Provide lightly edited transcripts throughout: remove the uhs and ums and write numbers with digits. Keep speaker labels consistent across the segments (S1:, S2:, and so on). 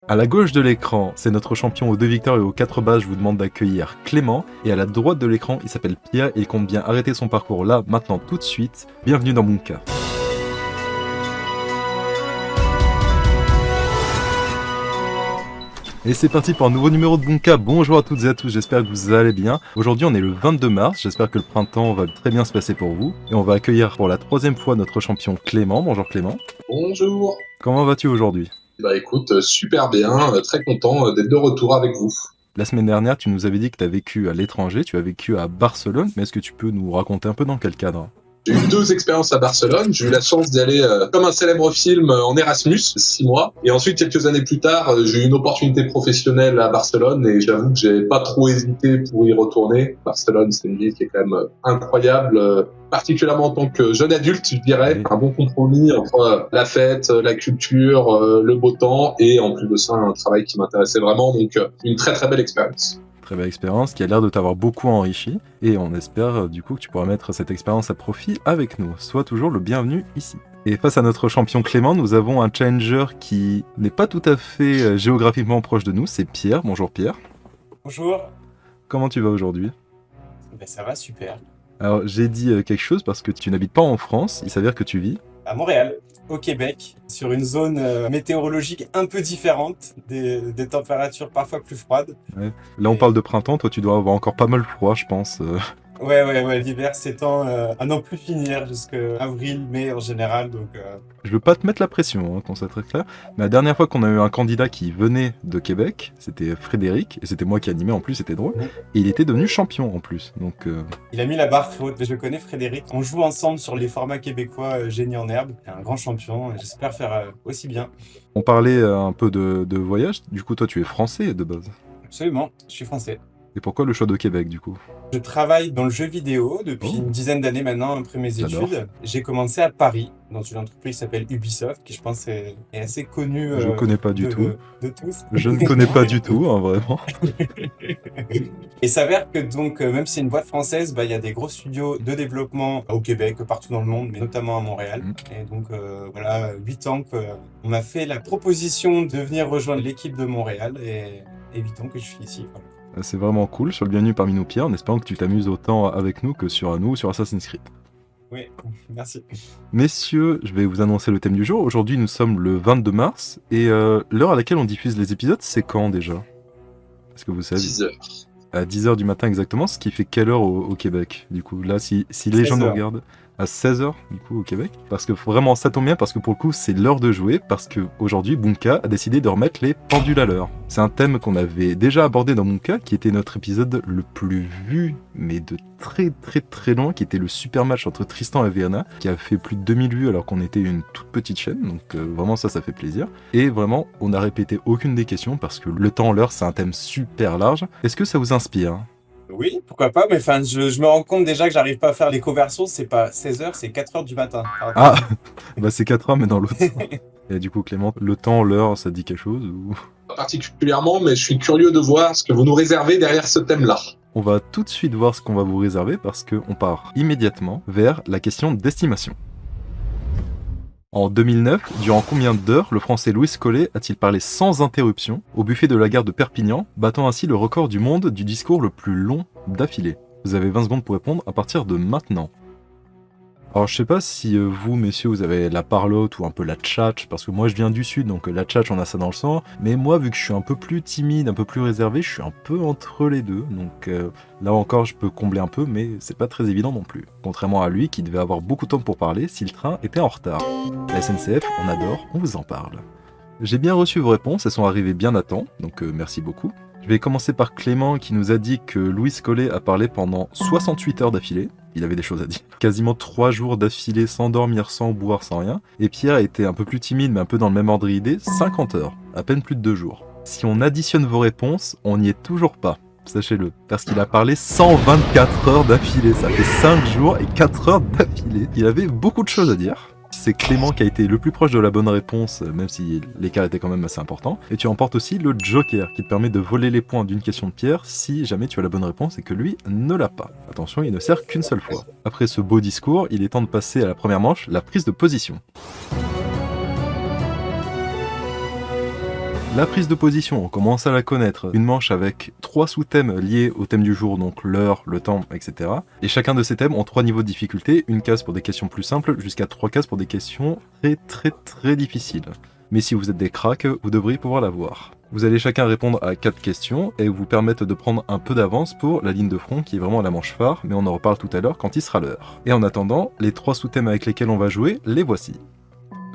S1: À la gauche de l'écran, c'est notre champion aux 2 victoires et aux 4 bases, je vous demande d'accueillir Clément. Et à la droite de l'écran, il s'appelle Pierre et il compte bien arrêter son parcours là, maintenant, tout de suite. Bienvenue dans Bunka. Et c'est parti pour un nouveau numéro de Bunka. Bonjour à toutes et à tous, j'espère que vous allez bien. Aujourd'hui on est le 22 mars, j'espère que le printemps va très bien se passer pour vous. Et on va accueillir pour la 3e fois notre champion Clément. Bonjour Clément.
S2: Bonjour.
S1: Comment vas-tu aujourd'hui ?
S2: Bah écoute, super bien, très content d'être de retour avec vous.
S1: La semaine dernière, tu nous avais dit que tu as vécu à l'étranger, tu as vécu à Barcelone, mais est-ce que tu peux nous raconter un peu dans quel cadre ?
S2: J'ai eu 2 expériences à Barcelone. J'ai eu la chance d'y aller comme un célèbre film en Erasmus, 6 mois. Et ensuite, quelques années plus tard, j'ai eu une opportunité professionnelle à Barcelone et j'avoue que j'ai pas trop hésité pour y retourner. Barcelone, c'est une ville qui est quand même incroyable, particulièrement en tant que jeune adulte, je dirais.
S1: Oui.
S2: Un bon compromis entre la fête, la culture, le beau temps et en plus de ça, un travail qui m'intéressait vraiment. Donc, une très très belle expérience.
S1: Très belle expérience qui a l'air de t'avoir beaucoup enrichi et on espère du coup que tu pourras mettre cette expérience à profit avec nous. Sois toujours le bienvenu ici. Et face à notre champion Clément, nous avons un challenger qui n'est pas tout à fait géographiquement proche de nous, c'est Pierre. Bonjour Pierre.
S3: Bonjour.
S1: Comment tu vas aujourd'hui ?
S3: Ben ça va, super.
S1: Alors j'ai dit quelque chose parce que tu n'habites pas en France, il s'avère que tu vis
S3: À Montréal, au Québec, sur une zone météorologique un peu différente, des températures parfois plus froides.
S1: Ouais. Là on parle de printemps, toi tu dois avoir encore pas mal froid je pense.
S3: Ouais, l'hiver s'étend à n'en plus finir jusqu'à avril, mai en général, donc...
S1: Je veux pas te mettre la pression, hein, qu'on soit très clair, mais la dernière fois qu'on a eu un candidat qui venait de Québec, c'était Frédéric, et c'était moi qui animais en plus, c'était drôle, et il était devenu champion en plus, donc...
S3: Il a mis la barre haute, je connais Frédéric, on joue ensemble sur les formats québécois Génie en herbe, c'est un grand champion, et j'espère faire aussi bien.
S1: On parlait un peu de voyage, du coup toi tu es français de base.
S3: Absolument, je suis français.
S1: Et pourquoi le choix de Québec du coup ?
S3: Je travaille dans le jeu vidéo depuis une dizaine d'années maintenant, après mes
S1: J'adore.
S3: études. J'ai commencé à Paris, dans une entreprise qui s'appelle Ubisoft, qui je pense est assez connue
S1: Je connais pas du tout.
S3: de tous.
S1: Je ne connais pas du tout, hein, vraiment.
S3: Et s'avère que donc, même si c'est une boîte française, il y a des gros studios de développement au Québec, partout dans le monde, mais notamment à Montréal. Et donc voilà, 8 ans qu'on m'a fait la proposition de venir rejoindre l'équipe de Montréal, et 8 ans que je suis ici. Voilà.
S1: C'est vraiment cool, sur le bienvenu parmi nous Pierre, en espérant que tu t'amuses autant avec nous que sur nous ou sur Assassin's Creed.
S3: Oui, merci.
S1: Messieurs, je vais vous annoncer le thème du jour. Aujourd'hui nous sommes le 22 mars, et l'heure à laquelle on diffuse les épisodes, c'est quand déjà ? Est-ce que vous savez ?
S2: 10h.
S1: À 10h du matin exactement, ce qui fait quelle heure au Québec ? Du coup, là, si les gens nous regardent à 16h du coup au Québec, parce que vraiment ça tombe bien, parce que pour le coup c'est l'heure de jouer, parce que aujourd'hui Bunka a décidé de remettre les pendules à l'heure. C'est un thème qu'on avait déjà abordé dans Bunka, qui était notre épisode le plus vu, mais de très très très loin, qui était le super match entre Tristan et Viana, qui a fait plus de 2000 vues alors qu'on était une toute petite chaîne, donc vraiment ça fait plaisir. Et vraiment, on n'a répété aucune des questions, parce que le temps, l'heure, c'est un thème super large. Est-ce que ça vous inspire ?
S3: Oui, pourquoi pas, mais je me rends compte déjà que j'arrive pas à faire les conversions, c'est pas 16h, c'est 4h du matin.
S1: Ah, bah c'est 4 heures, mais dans l'autre sens. Et du coup, Clément, le temps, l'heure, ça dit quelque chose ou...
S2: Pas particulièrement, mais je suis curieux de voir ce que vous nous réservez derrière ce thème-là.
S1: On va tout de suite voir ce qu'on va vous réserver, parce qu'on part immédiatement vers la question d'estimation. En 2009, durant combien d'heures le français Louis Collet a-t-il parlé sans interruption au buffet de la gare de Perpignan, battant ainsi le record du monde du discours le plus long d'affilée ? Vous avez 20 secondes pour répondre à partir de maintenant. Alors je sais pas si vous, messieurs, vous avez la parlotte ou un peu la tchatch, parce que moi je viens du sud, donc la tchatch on a ça dans le sang, mais moi vu que je suis un peu plus timide, un peu plus réservé, je suis un peu entre les deux, donc là encore je peux combler un peu, mais c'est pas très évident non plus. Contrairement à lui qui devait avoir beaucoup de temps pour parler si le train était en retard. La SNCF, on adore, on vous en parle. J'ai bien reçu vos réponses, elles sont arrivées bien à temps, donc merci beaucoup. Je vais commencer par Clément qui nous a dit que Louis Collet a parlé pendant 68 heures d'affilée. Il avait des choses à dire. Quasiment 3 jours d'affilée sans dormir, sans boire, sans rien. Et Pierre était un peu plus timide mais un peu dans le même ordre d'idée, 50 heures, à peine plus de 2 jours. Si on additionne vos réponses, on n'y est toujours pas, sachez-le. Parce qu'il a parlé 124 heures d'affilée, ça fait 5 jours et 4 heures d'affilée. Il avait beaucoup de choses à dire. C'est Clément qui a été le plus proche de la bonne réponse, même si l'écart était quand même assez important. Et tu emportes aussi le Joker, qui te permet de voler les points d'une question de Pierre si jamais tu as la bonne réponse et que lui ne l'a pas. Attention, il ne sert qu'une seule fois. Après ce beau discours, il est temps de passer à la première manche, la prise de position. La prise de position, on commence à la connaître. Une manche avec 3 sous-thèmes liés au thème du jour, donc l'heure, le temps, etc. Et chacun de ces thèmes ont 3 niveaux de difficulté, une case pour des questions plus simples, jusqu'à 3 cases pour des questions très difficiles. Mais si vous êtes des cracks, vous devriez pouvoir l'avoir. Vous allez chacun répondre à 4 questions et vous permettre de prendre un peu d'avance pour la ligne de front qui est vraiment la manche phare, mais on en reparle tout à l'heure quand il sera l'heure. Et en attendant, les 3 sous-thèmes avec lesquels on va jouer, les voici.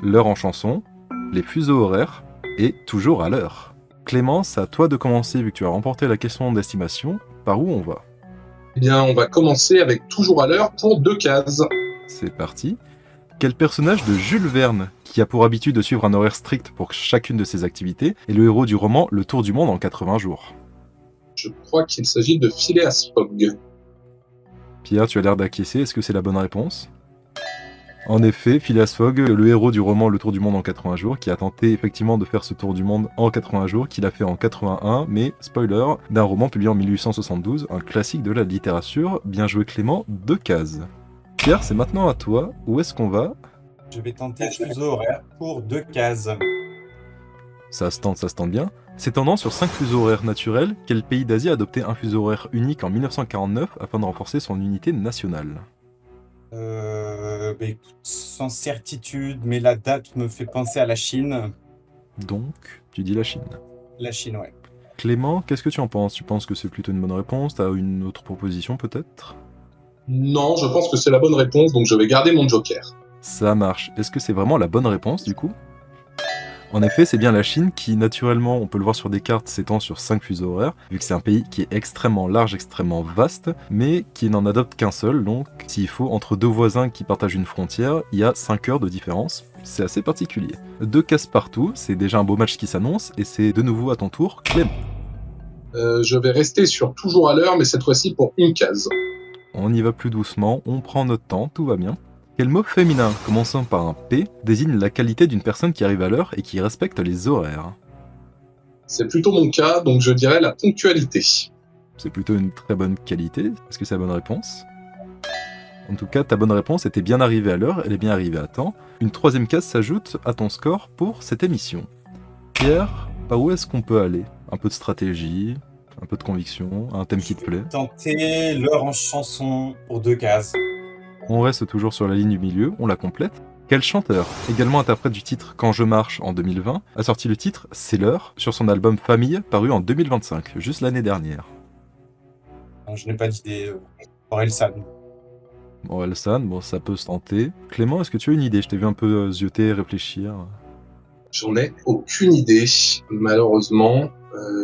S1: L'heure en chanson, les fuseaux horaires, et toujours à l'heure. Clément, c'est à toi de commencer vu que tu as remporté la question d'estimation. Par où on va?
S2: Eh bien, on va commencer avec toujours à l'heure pour 2 cases.
S1: C'est parti. Quel personnage de Jules Verne, qui a pour habitude de suivre un horaire strict pour chacune de ses activités, est le héros du roman Le Tour du Monde en 80 jours?
S2: Je crois qu'il s'agit de Phileas Fogg.
S1: Pierre, tu as l'air d'acquiescer, est-ce que c'est la bonne réponse? En effet, Phileas Fogg, le héros du roman Le Tour du Monde en 80 jours, qui a tenté effectivement de faire ce tour du monde en 80 jours, qu'il a fait en 81, mais, spoiler, d'un roman publié en 1872, un classique de la littérature. Bien joué Clément, 2 cases. Pierre, c'est maintenant à toi, où est-ce qu'on va?
S3: Je vais tenter fuseau horaire pour 2 cases.
S1: Ça se tente bien. S'étendant sur 5 fuseaux horaires naturels, quel pays d'Asie a adopté un fuseau horaire unique en 1949 afin de renforcer son unité nationale?
S3: Écoute, sans certitude, mais la date me fait penser à la Chine.
S1: Donc, tu dis la Chine.
S3: La Chine, ouais.
S1: Clément, qu'est-ce que tu en penses? Tu penses que c'est plutôt une bonne réponse? T'as une autre proposition peut-être?
S2: Non, je pense que c'est la bonne réponse, donc je vais garder mon joker.
S1: Ça marche. Est-ce que c'est vraiment la bonne réponse du coup? En effet, c'est bien la Chine qui, naturellement, on peut le voir sur des cartes, s'étend sur 5 fuseaux horaires, vu que c'est un pays qui est extrêmement large, extrêmement vaste, mais qui n'en adopte qu'un seul, donc s'il faut, entre 2 voisins qui partagent une frontière, il y a 5 heures de différence. C'est assez particulier. 2 cases partout, c'est déjà un beau match qui s'annonce, et c'est de nouveau à ton tour, Clément.
S2: Je vais rester sur toujours à l'heure, mais cette fois-ci pour une case.
S1: On y va plus doucement, on prend notre temps, tout va bien. Quel mot féminin, commençant par un P, désigne la qualité d'une personne qui arrive à l'heure et qui respecte les horaires?
S2: C'est plutôt mon cas, donc je dirais la ponctualité.
S1: C'est plutôt une très bonne qualité. Est-ce que c'est la bonne réponse? En tout cas, ta bonne réponse était bien arrivée à l'heure, elle est bien arrivée à temps. Une 3e case s'ajoute à ton score pour cette émission. Pierre, par où est-ce qu'on peut aller? Un peu de stratégie, un peu de conviction, un thème qui te plaît?
S3: Tenter l'heure en chanson pour 2 cases.
S1: On reste toujours sur la ligne du milieu, on la complète. Quel chanteur, également interprète du titre Quand je marche en 2020, a sorti le titre C'est l'heure sur son album Famille paru en 2025, juste l'année dernière?
S3: Non, je n'ai pas d'idée. Orelsan.
S1: Orelsan, bon ça peut se tenter. Clément, est-ce que tu as une idée? Je t'ai vu un peu zioter, réfléchir.
S2: J'en ai aucune idée, malheureusement.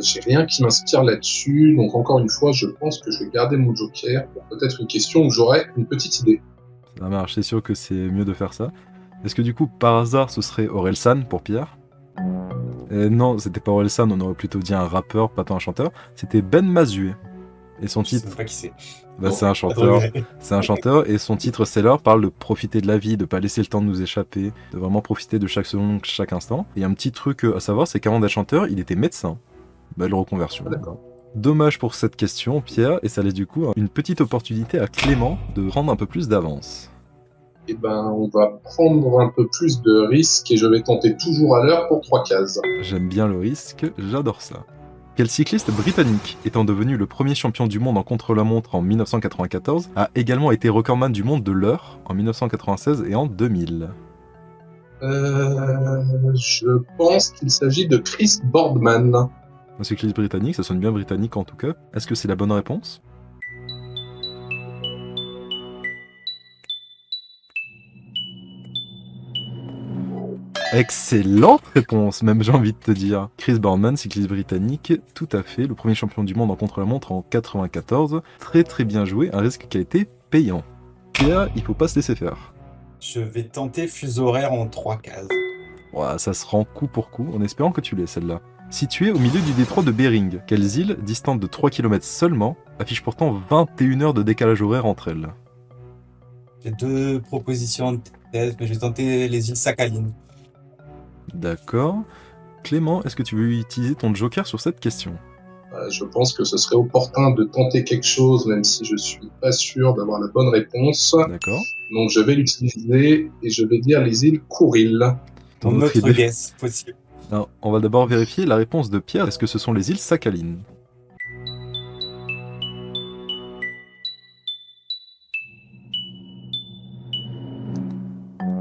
S2: J'ai rien qui m'inspire là-dessus, donc encore une fois, je pense que je vais garder mon joker pour peut-être une question où j'aurai une petite idée.
S1: Ça marche, c'est sûr que c'est mieux de faire ça. Est-ce que du coup, par hasard, ce serait Orelsan pour Pierre? Non, c'était pas Orelsan, on aurait plutôt dit un rappeur, pas tant un chanteur. C'était Ben Mazué. Et son
S3: Je sais
S1: titre,
S3: même pas qui c'est.
S1: bah, c'est un chanteur. C'est un chanteur et son titre C'est l'heure parle de profiter de la vie, de pas laisser le temps de nous échapper, de vraiment profiter de chaque seconde, chaque instant. Et un petit truc à savoir, c'est qu'avant d'être chanteur, il était médecin. Belle reconversion.
S2: D'accord.
S1: Dommage pour cette question, Pierre, et ça laisse du coup une petite opportunité à Clément de prendre un peu plus d'avance.
S2: Eh ben, on va prendre un peu plus de risques et je vais tenter toujours à l'heure pour 3 cases.
S1: J'aime bien le risque, j'adore ça. Quel cycliste britannique, étant devenu le premier champion du monde en contre-la-montre en 1994, a également été recordman du monde de l'heure en 1996 et en 2000?
S2: Je pense qu'il s'agit de Chris Boardman.
S1: Un cycliste britannique, ça sonne bien britannique en tout cas. Est-ce que c'est la bonne réponse? Excellente réponse, même j'ai envie de te dire. Chris Boardman, cycliste britannique, tout à fait, le premier champion du monde en contre-la-montre en 94. Très bien joué, un risque qui a été payant. Pierre, il faut pas se laisser faire.
S3: Je vais tenter fuseau horaire en 3 cases.
S1: Ouah, ça se rend coup pour coup, en espérant que tu l'aies celle-là. Située au milieu du détroit de Bering, quelles îles, distantes de 3 km seulement, affichent pourtant 21 heures de décalage horaire entre elles?
S3: J'ai 2 propositions en tête, mais je vais tenter les îles Sakhalin.
S1: D'accord. Clément, est-ce que tu veux utiliser ton joker sur cette question?
S2: Je pense que ce serait opportun de tenter quelque chose, même si je suis pas sûr d'avoir la bonne réponse.
S1: D'accord.
S2: Donc je vais l'utiliser et je vais dire les îles Kouril.
S1: Ton
S3: Mon
S1: autre
S3: autre
S1: idée?
S3: guess possible.
S1: Alors, on va d'abord vérifier la réponse de Pierre. Est-ce que ce sont les îles Sakhalines?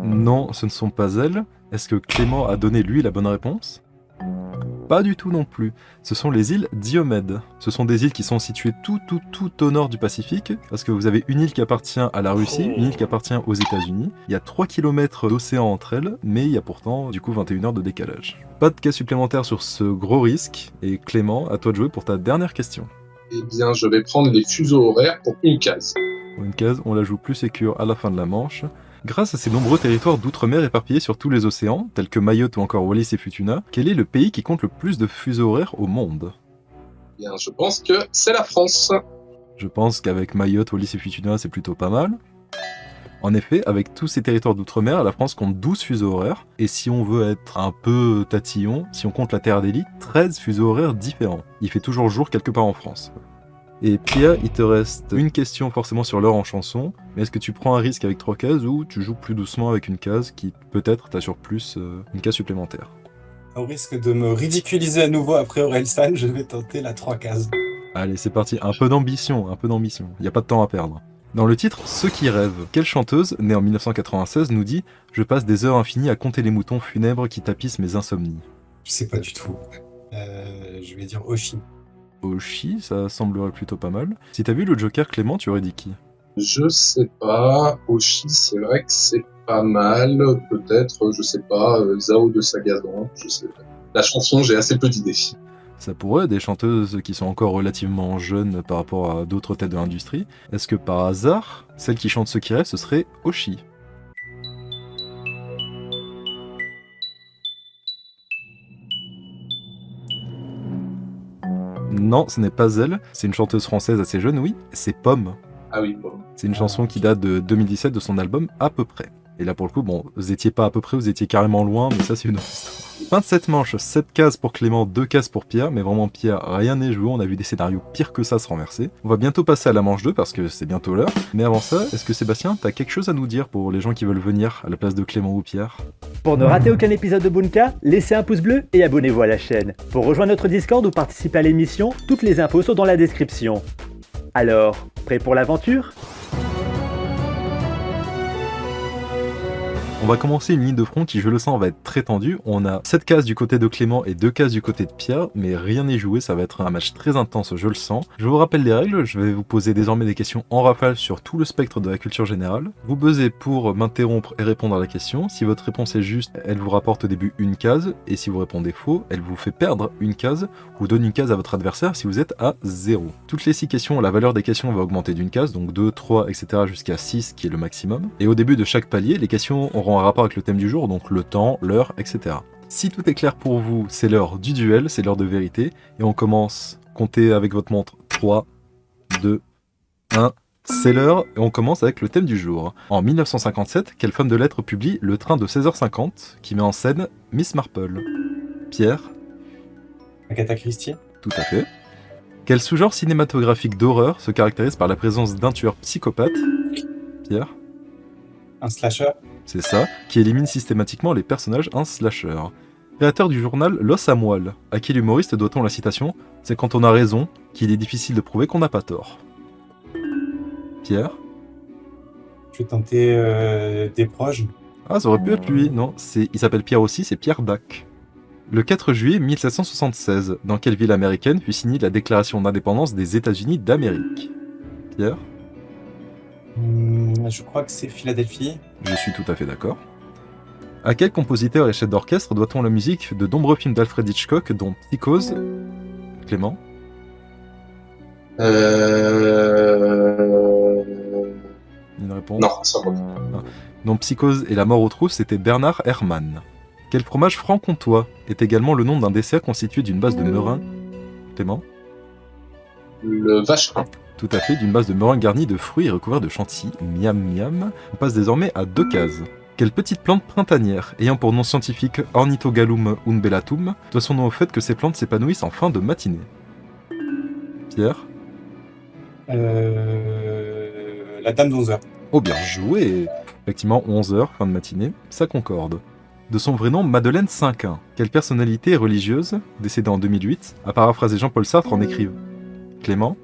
S1: Non, ce ne sont pas elles. Est-ce que Clément a donné lui la bonne réponse? Pas du tout non plus. Ce sont les îles Diomède. Ce sont des îles qui sont situées tout au nord du Pacifique, parce que vous avez une île qui appartient à la Russie, une île qui appartient aux États-Unis. Il y a 3 km d'océan entre elles, mais il y a pourtant du coup 21 heures de décalage. Pas de cas supplémentaires sur ce gros risque, et Clément, à toi de jouer pour ta dernière question.
S2: Eh bien, je vais prendre les fuseaux horaires pour une case.
S1: Pour une case, on la joue plus sécure à la fin de la manche. Grâce à ces nombreux territoires d'outre-mer éparpillés sur tous les océans, tels que Mayotte ou encore Wallis et Futuna, quel est le pays qui compte le plus de fuseaux horaires au monde?
S2: Eh bien, je pense que c'est la France.
S1: Je pense qu'avec Mayotte, Wallis et Futuna, c'est plutôt pas mal. En effet, avec tous ces territoires d'outre-mer, la France compte 12 fuseaux horaires, et si on veut être un peu tatillon, si on compte la Terre d'Élie, 13 fuseaux horaires différents. Il fait toujours jour quelque part en France. Et Pierre, il te reste une question forcément sur l'heure en chanson, mais est-ce que tu prends un risque avec 3 cases ou tu joues plus doucement avec une case qui peut-être t'assure plus une case supplémentaire?
S3: Au risque de me ridiculiser à nouveau après Orelsan, je vais tenter la 3 cases.
S1: Allez, c'est parti, un peu d'ambition, il n'y a pas de temps à perdre. Dans le titre « Ceux qui rêvent », quelle chanteuse, née en 1996, nous dit « Je passe des heures infinies à compter les moutons funèbres qui tapissent mes insomnies ».
S3: Je sais pas du tout. Je vais dire Oshi.
S1: Oshi, ça semblerait plutôt pas mal. Si t'as vu le Joker Clément, tu aurais dit qui?
S2: Je sais pas. Oshi, c'est vrai que c'est pas mal. Peut-être, je sais pas, Zao de Sagazan. Je sais pas. La chanson, j'ai assez peu d'idées.
S1: Ça pourrait, des chanteuses qui sont encore relativement jeunes par rapport à d'autres têtes de l'industrie. Est-ce que par hasard, celle qui chante Ceux qui rêvent, ce serait Oshi? Non, ce n'est pas elle. C'est une chanteuse française assez jeune, oui. C'est Pomme.
S2: Ah oui, bon.
S1: C'est une chanson qui date de 2017 de son album À peu près. Et là, pour le coup, bon, vous étiez pas à peu près, vous étiez carrément loin, mais ça, c'est une autre histoire. Fin de cette manche, 7 cases pour Clément, 2 cases pour Pierre, mais vraiment Pierre, rien n'est joué, on a vu des scénarios pires que ça se renverser. On va bientôt passer à la manche 2 parce que c'est bientôt l'heure. Mais avant ça, est-ce que Sébastien, t'as quelque chose à nous dire pour les gens qui veulent venir à la place de Clément ou Pierre?
S4: Pour ne rater aucun épisode de Bunka, laissez un pouce bleu et abonnez-vous à la chaîne. Pour rejoindre notre Discord ou participer à l'émission, toutes les infos sont dans la description. Alors, prêt pour l'aventure ?
S1: On va commencer une ligne de front qui, je le sens, va être très tendue. On a 7 cases du côté de Clément et 2 cases du côté de Pierre, mais rien n'est joué, ça va être un match très intense, je le sens. Je vous rappelle les règles, je vais vous poser désormais des questions en rafale sur tout le spectre de la culture générale. Vous buzzez pour m'interrompre et répondre à la question. Si votre réponse est juste, elle vous rapporte au début une case, et si vous répondez faux, elle vous fait perdre une case, ou donne une case à votre adversaire si vous êtes à 0. Toutes les 6 questions, la valeur des questions va augmenter d'une case, donc 2, 3, etc. jusqu'à 6 qui est le maximum. Et au début de chaque palier, les questions auront un rapport avec le thème du jour, donc le temps, l'heure, etc. Si tout est clair pour vous, c'est l'heure du duel, c'est l'heure de vérité, et on commence, comptez avec votre montre, 3, 2, 1, c'est l'heure, et on commence avec le thème du jour. En 1957, quelle femme de lettres publie Le train de 16h50, qui met en scène Miss Marple? Pierre?
S3: Agatha Christie.
S1: Tout à fait. Quel sous-genre cinématographique d'horreur se caractérise par la présence d'un tueur psychopathe? Pierre?
S3: Un slasher.
S1: C'est ça, qui élimine systématiquement les personnages un slasher. Créateur du journal L'Os à moelle, à qui l'humoriste doit-on la citation « C'est quand on a raison qu'il est difficile de prouver qu'on n'a pas tort ». Pierre?
S3: Je vais tenter des proches.
S1: Ah, ça aurait pu être lui, non, il s'appelle Pierre aussi, c'est Pierre Dac. Le 4 juillet 1776, dans quelle ville américaine fut signée la déclaration d'indépendance des États-Unis d'Amérique? Pierre?
S3: Je crois que c'est Philadelphie.
S1: Je suis tout à fait d'accord. À quel compositeur et chef d'orchestre doit-on la musique de nombreux films d'Alfred Hitchcock, dont Psychose? Clément? Une réponse?
S2: Non, ça va.
S1: Donc Psychose et La mort aux trousses, c'était Bernard Herrmann. Quel fromage franc-comtois est également le nom d'un dessert constitué d'une base de meringue? Clément?
S2: Le vacherin.
S1: Tout à fait, d'une base de meringue garnie de fruits et recouvert de chantilly. Miam miam. On passe désormais à 2 cases. Quelle petite plante printanière, ayant pour nom scientifique Ornithogallum umbellatum, doit son nom au fait que ces plantes s'épanouissent en fin de matinée? Pierre?
S3: La dame d'11h.
S1: Oh bien joué! Effectivement, 11h, fin de matinée, ça concorde. De son vrai nom, Madeleine Cinquin. Quelle personnalité religieuse, décédée en 2008, a paraphrasé Jean-Paul Sartre en écrivant Clément,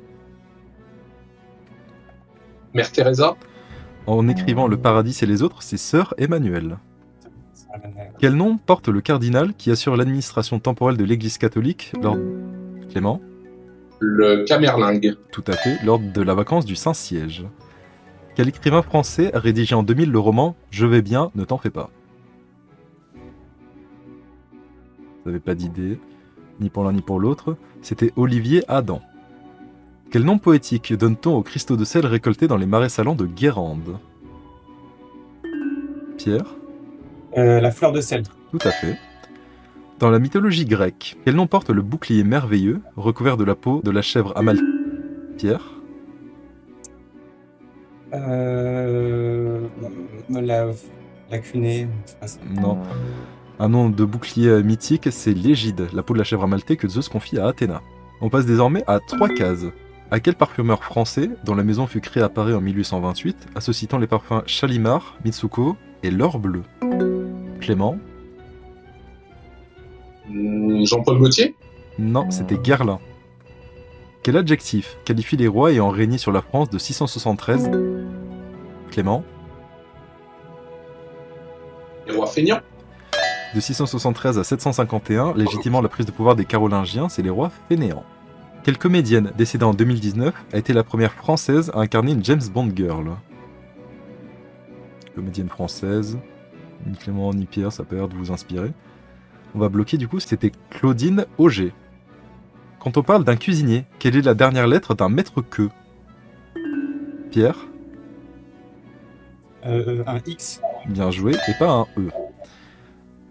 S2: Mère Teresa.
S1: en écrivant Le paradis et les autres, c'est Sœur Emmanuel. Quel nom porte le cardinal qui assure l'administration temporelle de l'Église catholique lors... Clément,
S2: Le Camerlingue.
S1: tout à fait, lors de la vacance du Saint-Siège. Quel écrivain français a rédigé en 2000 le roman « Je vais bien, ne t'en fais pas » Vous n'avez pas d'idée, ni pour l'un ni pour l'autre, c'était Olivier Adam. Quel nom poétique donne-t-on aux cristaux de sel récoltés dans les marais salants de Guérande? Pierre?
S3: La fleur de sel.
S1: Tout à fait. Dans la mythologie grecque, quel nom porte le bouclier merveilleux recouvert de la peau de la chèvre Amal... Pierre?
S3: La cunée, c'est pas ça.
S1: Non. Un nom de bouclier mythique, c'est l'Égide, la peau de la chèvre amaltée que Zeus confie à Athéna. On passe désormais à 3 cases. À quel parfumeur français, dont la maison fut créée à Paris en 1828, associant les parfums Chalimar, Mitsuko et l'or bleu? Clément?
S2: Jean-Paul Gaultier.
S1: Non, c'était Guerlain. Quel adjectif qualifie les rois ayant régné sur la France de 673? Clément?
S2: Les rois feignants.
S1: De 673 à 751, légitimant la prise de pouvoir des Carolingiens, c'est les rois fainéants. Quelle comédienne, décédée en 2019, a été la première française à incarner une James Bond girl? Comédienne française, ni Clément ni Pierre, ça peut l'air de vous inspirer. On va bloquer du coup, c'était Claudine Auger. Quand on parle d'un cuisinier, quelle est la dernière lettre d'un maître queux? Pierre?
S3: Un X.
S1: Bien joué, et pas un E.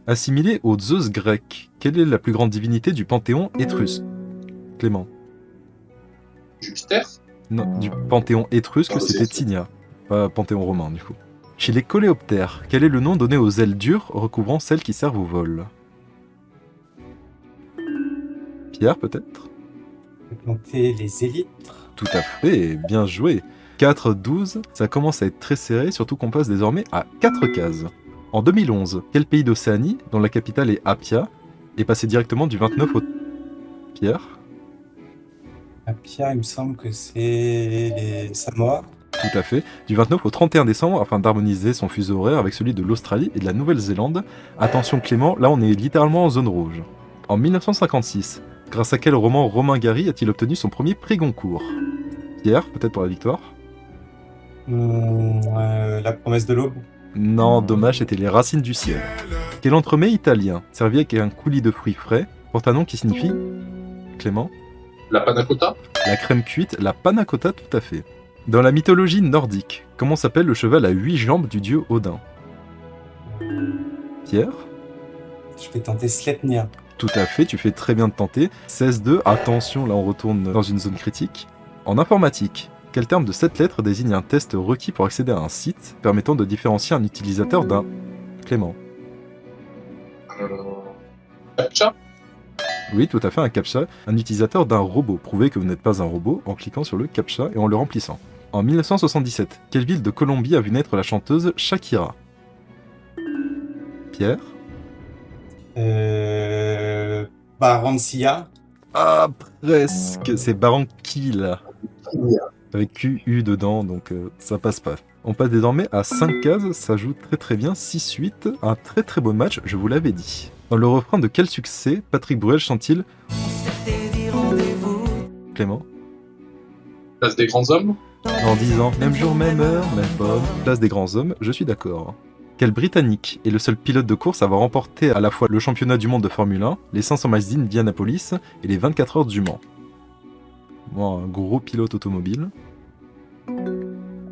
S1: Assimilé aux Zeus grecs, quelle est la plus grande divinité du panthéon étrusque? Clément?
S2: Jupiter.
S1: Non, du panthéon étrusque,
S2: Ah,
S1: c'était
S2: c'est-
S1: Tinia, pas panthéon romain du coup. Chez les coléoptères, quel est le nom donné aux ailes dures recouvrant celles qui servent au vol? Pierre, peut-être?
S3: Planter les élytres.
S1: Tout à fait, bien joué. 4, 12, ça commence à être très serré, surtout qu'on passe désormais à 4 cases. En 2011, quel pays d'Océanie, dont la capitale est Apia, est passé directement du 29 au... Pierre?
S3: À Pierre, il me semble que c'est les Samoa.
S1: Tout à fait. Du 29 au 31 décembre, afin d'harmoniser son fuseau horaire avec celui de l'Australie et de la Nouvelle-Zélande. Attention Clément, là on est littéralement en zone rouge. En 1956, grâce à quel roman Romain Gary a-t-il obtenu son premier prix Goncourt? Pierre, peut-être pour la victoire?
S3: La promesse de l'aube.
S1: Non, dommage, c'était les racines du ciel. Quel entremets italien, servi avec un coulis de fruits frais, porte un nom qui signifie... Clément?
S2: La panna cotta.
S1: La crème cuite, la panna cotta, tout à fait. Dans la mythologie nordique, comment s'appelle le cheval à 8 jambes du dieu Odin? Pierre?
S3: Je vais tenter Sleipnir.
S1: Tout à fait, tu fais très bien de tenter. 16-2, attention, là on retourne dans une zone critique. En informatique, quel terme de 7 lettres désigne un test requis pour accéder à un site permettant de différencier un utilisateur d'un... Clément?
S2: Captcha.
S1: Oui, tout à fait, un CAPTCHA, un utilisateur d'un robot. Prouvez que vous n'êtes pas un robot en cliquant sur le CAPTCHA et en le remplissant. En 1977, quelle ville de Colombie a vu naître la chanteuse Shakira? Pierre?
S3: Barranquilla.
S1: Ah, presque. C'est Barranquilla. Avec QU dedans, donc ça passe pas. On passe désormais à 5 cases, ça joue très très bien, 6-8, un très très beau match, je vous l'avais dit. Dans le refrain de quel succès Patrick Bruel chante-t-il? Clément?
S2: Place des grands hommes.
S1: Dans 10 ans, même jour, même heure, même pomme, place des grands hommes, je suis d'accord. Quel Britannique est le seul pilote de course à avoir remporté à la fois le championnat du monde de Formule 1, les 500 miles d'Indianapolis et les 24 heures du Mans? Moi, un gros pilote automobile.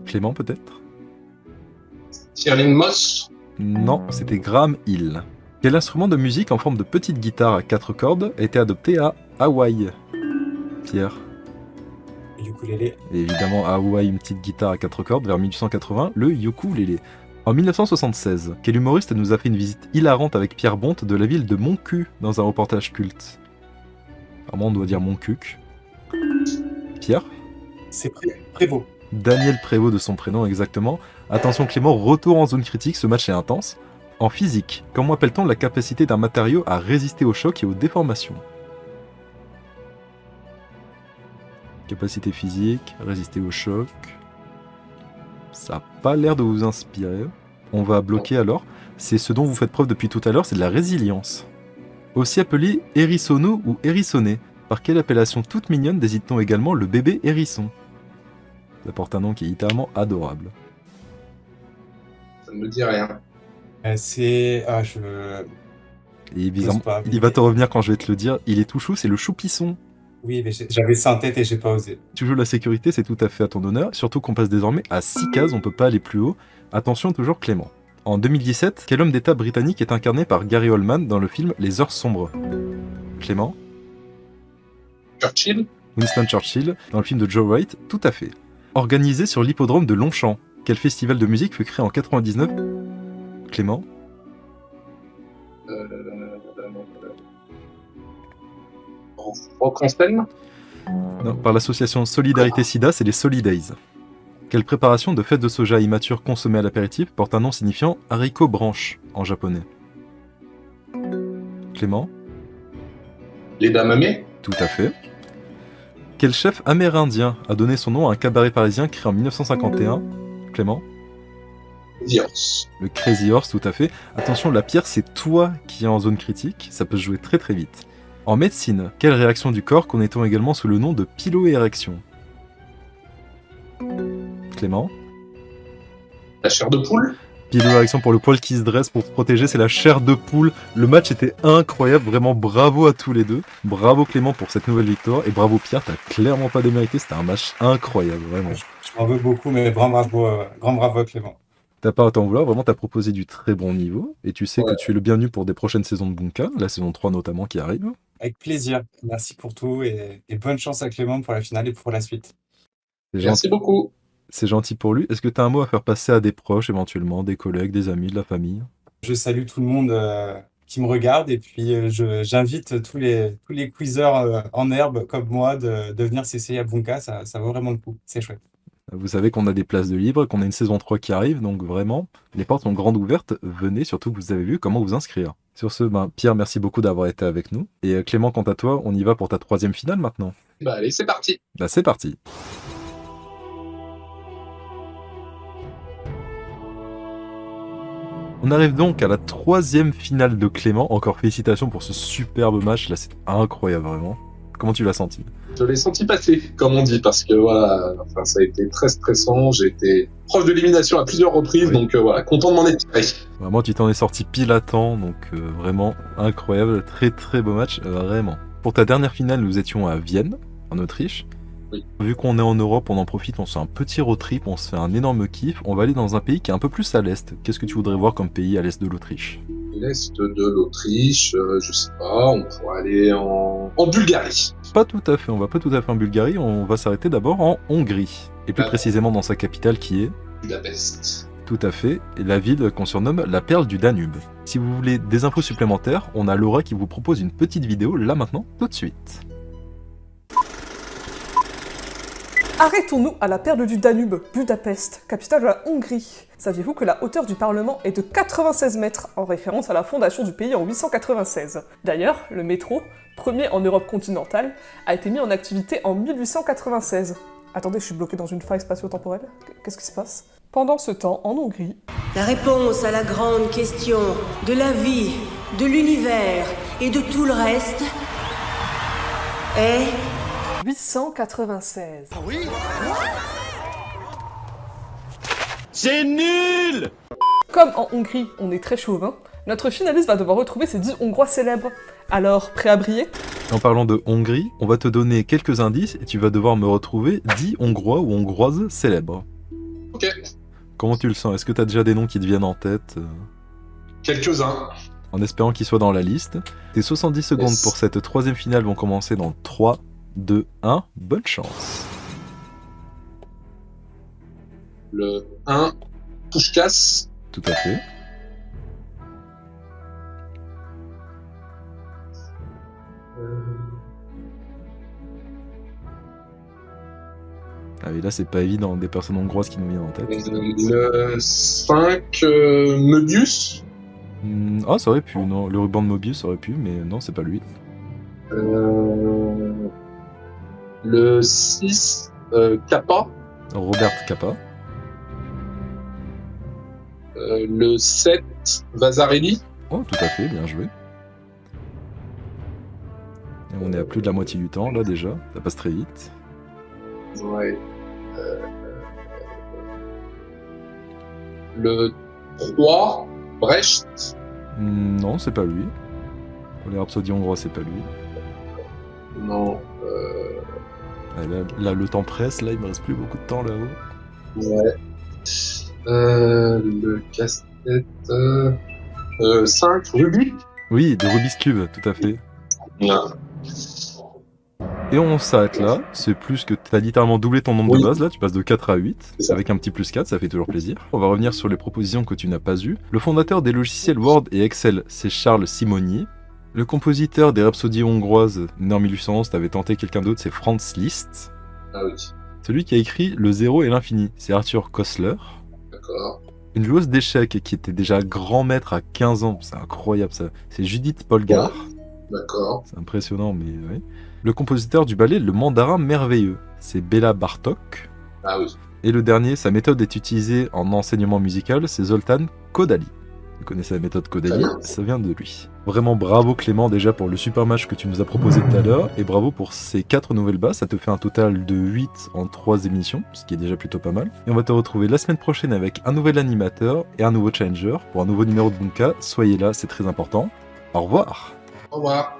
S1: Clément, peut-être?
S2: Stirling Moss.
S1: Non, c'était Graham Hill. Quel instrument de musique en forme de petite guitare à 4 cordes a été adopté à Hawaï? Pierre?
S3: Le ukulélé.
S1: Et évidemment, à Hawaï, une petite guitare à 4 cordes, vers 1880, le ukulélé. En 1976, quel humoriste nous a fait une visite hilarante avec Pierre Bonte de la ville de Montcuq dans un reportage culte? Apparemment, on doit dire Montcuq. Pierre?
S3: C'est Prévost.
S1: Daniel Prévost de son prénom exactement. Attention Clément, retour en zone critique, ce match est intense. En physique, comment appelle-t-on la capacité d'un matériau à résister au choc et aux déformations? Capacité physique, résister au choc. Ça n'a pas l'air de vous inspirer. On va bloquer alors. C'est ce dont vous faites preuve depuis tout à l'heure, c'est de la résilience. Aussi appelé hérissono ou hérissonné. Par quelle appellation toute mignonne désigne-t-on également le bébé hérisson? Ça porte un nom qui est littéralement adorable.
S2: Ça ne me dit rien.
S3: C'est... Ah,
S1: Et bizarrement, il va te revenir quand je vais te le dire. Il est tout chou, c'est le choupisson.
S3: Oui, mais j'avais ça en tête et j'ai pas osé.
S1: Tu joues la sécurité, c'est tout à fait à ton honneur. Surtout qu'on passe désormais à 6 cases, on peut pas aller plus haut. Attention, toujours Clément. En 2017, quel homme d'État britannique est incarné par Gary Oldman dans le film Les Heures Sombres? Clément?
S2: Churchill?
S1: Winston Churchill, dans le film de Joe Wright, tout à fait. Organisé sur l'hippodrome de Longchamp, quel festival de musique fut créé en 99? Clément?
S2: Rock en Seine?
S1: Non, par l'association Solidarité Sida, c'est les Solidays. Quelle préparation de fête de soja immature consommée à l'apéritif porte un nom signifiant haricot branche en japonais? Clément?
S2: Les Damamé?
S1: Tout à fait. Quel chef amérindien a donné son nom à un cabaret parisien créé en 1951? Clément?
S2: Dios.
S1: Le Crazy Horse, tout à fait. Attention, la pierre, c'est toi qui es en zone critique, ça peut se jouer très très vite. En médecine, quelle réaction du corps connaît-on également sous le nom de piloérection? Clément?
S2: La chair de poule?
S1: Piloérection pour le poil qui se dresse pour se protéger, c'est la chair de poule. Le match était incroyable, vraiment bravo à tous les deux. Bravo Clément pour cette nouvelle victoire et bravo Pierre, t'as clairement pas démérité, c'était un match incroyable, vraiment.
S3: Je m'en veux beaucoup, mais grand bravo à Clément.
S1: T'as pas à t'en vouloir, vraiment t'as proposé du très bon niveau et tu sais que tu es le bienvenu pour des prochaines saisons de Bunka, la saison 3 notamment qui arrive.
S3: Avec plaisir. Merci pour tout et bonne chance à Clément pour la finale et pour la suite.
S2: Merci beaucoup.
S1: C'est gentil pour lui. Est-ce que t'as un mot à faire passer à des proches éventuellement, des collègues, des amis, de la famille?
S3: Je salue tout le monde qui me regarde et puis j'invite tous les quizzeurs en herbe comme moi de venir s'essayer à Bunka, ça vaut vraiment le coup, c'est chouette.
S1: Vous savez qu'on a des places de libre, qu'on a une saison 3 qui arrive, donc vraiment, les portes sont grandes ouvertes. Venez, surtout que vous avez vu comment vous inscrire. Sur ce, Pierre, merci beaucoup d'avoir été avec nous. Et Clément, quant à toi, on y va pour ta 3e finale maintenant.
S2: Bah allez, c'est parti.
S1: Bah c'est parti. On arrive donc à la 3e finale de Clément. Encore félicitations pour ce superbe match, là c'est incroyable vraiment. Comment tu l'as senti?
S2: Je l'ai senti passer, comme on dit, parce que voilà, enfin, ça a été très stressant. J'ai été proche de l'élimination à plusieurs reprises,
S1: Oui.
S2: donc voilà, content de m'en être tiré.
S1: Vraiment, tu t'en es sorti pile à temps, donc vraiment incroyable, très très beau match, vraiment. Pour ta dernière finale, nous étions à Vienne, en Autriche.
S2: Oui.
S1: Vu qu'on est en Europe, on en profite, on se fait un petit road trip, on se fait un énorme kiff. On va aller dans un pays qui est un peu plus à l'est. Qu'est-ce que tu voudrais voir comme pays à l'est de l'Autriche?
S2: L'Est de l'Autriche, je sais pas, on pourrait aller en Bulgarie.
S1: Pas tout à fait, on va pas tout à fait en Bulgarie, on va s'arrêter d'abord en Hongrie. Et plus précisément dans sa capitale qui est...
S2: Budapest.
S1: Tout à fait, et la ville qu'on surnomme la perle du Danube. Si vous voulez des infos supplémentaires, on a Laura qui vous propose une petite vidéo là maintenant, tout de suite.
S5: Arrêtons-nous à la perle du Danube, Budapest, capitale de la Hongrie. Saviez-vous que la hauteur du Parlement est de 96 mètres, en référence à la fondation du pays en 896? D'ailleurs, le métro, premier en Europe continentale, a été mis en activité en 1896. Attendez, je suis bloqué dans une faille spatio-temporelle. Qu'est-ce qui se passe? Pendant ce temps, en Hongrie...
S6: La réponse à la grande question de la vie, de l'univers et de tout le reste est...
S5: 896. Ah oui?
S7: C'est nul!
S5: Comme en Hongrie, on est très chauvin, notre finaliste va devoir retrouver ses 10 Hongrois célèbres. Alors, prêt à briller?
S1: En parlant de Hongrie, on va te donner quelques indices et tu vas devoir me retrouver 10 Hongrois ou Hongroises célèbres.
S2: Ok.
S1: Comment tu le sens? Est-ce que tu as déjà des noms qui te viennent en tête?
S2: Quelques-uns.
S1: En espérant qu'ils soient dans la liste. Tes 70 secondes
S2: Yes.
S1: pour cette 3e finale vont commencer dans 3, 2, 1. Bonne chance.
S2: Le 1, Pushkas.
S1: Tout à fait. Ah oui, là c'est pas évident, des personnes hongroises qui nous viennent en tête.
S2: Le 5, Möbius.
S1: Ah, ça aurait pu, non. Le ruban de Mobius aurait pu, mais non, c'est pas lui.
S2: Le 6, Kappa.
S1: Robert Capa.
S2: Le 7, Vasarely.
S1: Oh, tout à fait, bien joué. Et on est à plus de la moitié du temps, là, déjà. Ça passe très vite.
S2: Ouais. Le 3, Brecht.
S1: Non, c'est pas lui. Pour les Rhapsodies hongrois, c'est pas lui.
S2: Non.
S1: Ah, là, le temps presse, là, il me reste plus beaucoup de temps là-haut.
S2: Ouais. Le casse-tête. 5, Rubik.
S1: Oui, de Rubik's Cube, tout à fait.
S2: Non.
S1: Et on s'arrête là, c'est plus que t'as littéralement doublé ton nombre
S2: Oui.
S1: de bases, là tu passes de 4 à 8,
S2: C'est ça.
S1: avec un petit plus 4, ça fait toujours plaisir. On va revenir sur les propositions que tu n'as pas eues. Le fondateur des logiciels Word et Excel, c'est Charles Simonier. Le compositeur des Rhapsodies hongroises, né en 1811, t'avais tenté quelqu'un d'autre, c'est Franz Liszt.
S2: Ah oui,
S1: Celui qui a écrit Le Zéro et l'Infini, c'est Arthur Koestler.
S2: d'accord.
S1: Une joueuse d'échecs qui était déjà grand maître à 15 ans, c'est incroyable ça, c'est Judith Polgar.
S2: D'accord.
S1: C'est impressionnant, mais oui. Le compositeur du ballet Le Mandarin Merveilleux, c'est Béla Bartok.
S2: Ah oui.
S1: Et le dernier, sa méthode est utilisée en enseignement musical, c'est Zoltan Kodaly. Vous connaissez la méthode Kodaly,
S2: Très bien.
S1: ça vient de lui. Vraiment bravo Clément déjà pour le super match que tu nous as proposé tout à l'heure, et bravo pour ces 4 nouvelles bases, ça te fait un total de 8 en 3 émissions, ce qui est déjà plutôt pas mal. Et on va te retrouver la semaine prochaine avec un nouvel animateur et un nouveau challenger pour un nouveau numéro de Bunka. Soyez là, c'est très important. Au revoir.
S2: Au revoir.